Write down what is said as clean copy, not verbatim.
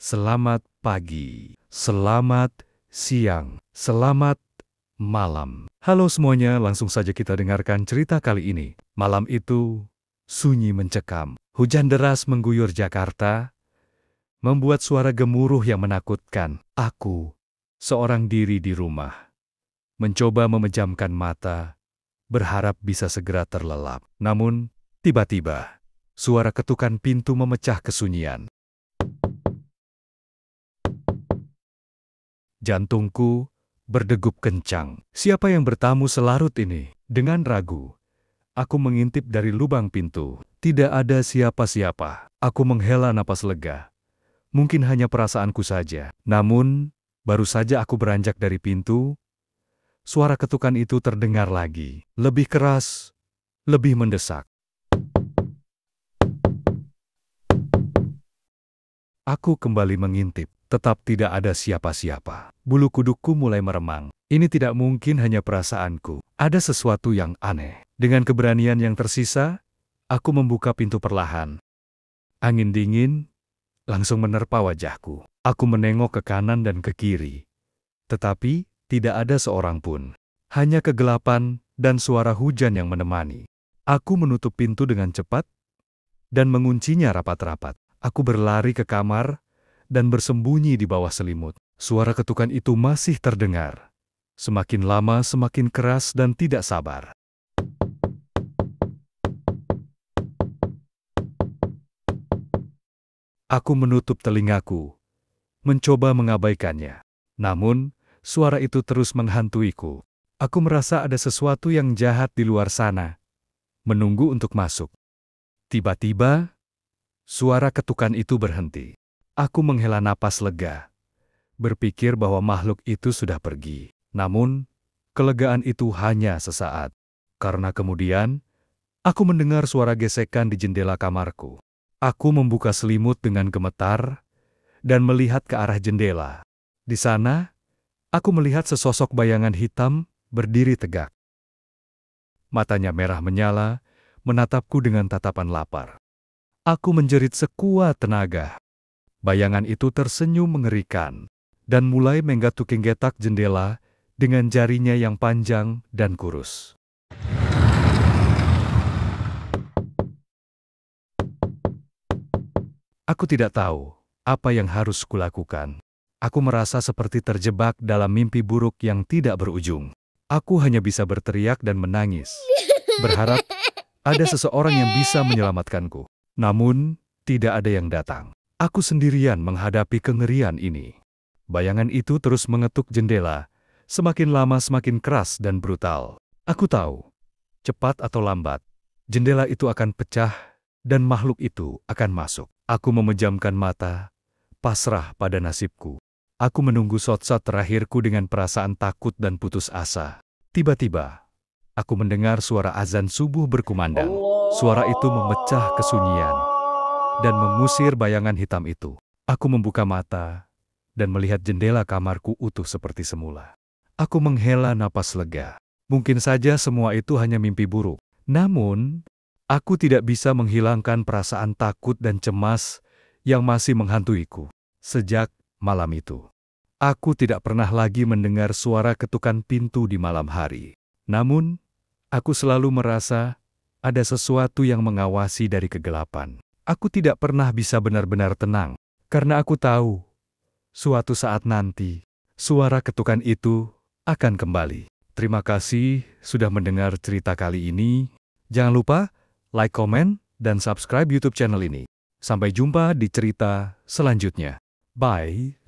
Selamat pagi, selamat siang, selamat malam. Halo semuanya, langsung saja kita dengarkan cerita kali ini. Malam itu sunyi mencekam. Hujan deras mengguyur Jakarta, membuat suara gemuruh yang menakutkan. Aku, seorang diri di rumah, mencoba memejamkan mata, berharap bisa segera terlelap. Namun, tiba-tiba, suara ketukan pintu memecah kesunyian. Jantungku berdegup kencang. Siapa yang bertamu selarut ini? Dengan ragu, aku mengintip dari lubang pintu. Tidak ada siapa-siapa. Aku menghela napas lega. Mungkin hanya perasaanku saja. Namun, baru saja aku beranjak dari pintu, suara ketukan itu terdengar lagi. Lebih keras, lebih mendesak. Aku kembali mengintip. Tetap tidak ada siapa-siapa. Bulu kudukku mulai meremang. Ini tidak mungkin hanya perasaanku. Ada sesuatu yang aneh. Dengan keberanian yang tersisa, aku membuka pintu perlahan. Angin dingin langsung menerpa wajahku. Aku menengok ke kanan dan ke kiri. Tetapi tidak ada seorang pun. Hanya kegelapan dan suara hujan yang menemani. Aku menutup pintu dengan cepat dan menguncinya rapat-rapat. Aku berlari ke kamar dan bersembunyi di bawah selimut. Suara ketukan itu masih terdengar. Semakin lama semakin keras dan tidak sabar. Aku menutup telingaku, mencoba mengabaikannya. Namun, suara itu terus menghantuiku. Aku merasa ada sesuatu yang jahat di luar sana, menunggu untuk masuk. Tiba-tiba, suara ketukan itu berhenti. Aku menghela napas lega, berpikir bahwa makhluk itu sudah pergi. Namun, kelegaan itu hanya sesaat. Karena kemudian, aku mendengar suara gesekan di jendela kamarku. Aku membuka selimut dengan gemetar dan melihat ke arah jendela. Di sana, aku melihat sesosok bayangan hitam berdiri tegak. Matanya merah menyala, menatapku dengan tatapan lapar. Aku menjerit sekuat tenaga. Bayangan itu tersenyum mengerikan dan mulai menggetak jendela dengan jarinya yang panjang dan kurus. Aku tidak tahu apa yang harus kulakukan. Aku merasa seperti terjebak dalam mimpi buruk yang tidak berujung. Aku hanya bisa berteriak dan menangis, berharap ada seseorang yang bisa menyelamatkanku. Namun, tidak ada yang datang. Aku sendirian menghadapi kengerian ini. Bayangan itu terus mengetuk jendela, semakin lama semakin keras dan brutal. Aku tahu, cepat atau lambat, jendela itu akan pecah dan makhluk itu akan masuk. Aku memejamkan mata, pasrah pada nasibku. Aku menunggu shot-shot terakhirku dengan perasaan takut dan putus asa. Tiba-tiba, aku mendengar suara azan subuh berkumandang. Suara itu memecah kesunyian dan mengusir bayangan hitam itu. Aku membuka mata dan melihat jendela kamarku utuh seperti semula. Aku menghela napas lega. Mungkin saja semua itu hanya mimpi buruk. Namun, aku tidak bisa menghilangkan perasaan takut dan cemas yang masih menghantuiku. Sejak malam itu, aku tidak pernah lagi mendengar suara ketukan pintu di malam hari. Namun, aku selalu merasa ada sesuatu yang mengawasi dari kegelapan. Aku tidak pernah bisa benar-benar tenang, karena aku tahu, suatu saat nanti, suara ketukan itu akan kembali. Terima kasih sudah mendengar cerita kali ini. Jangan lupa like, komen, dan subscribe YouTube channel ini. Sampai jumpa di cerita selanjutnya. Bye.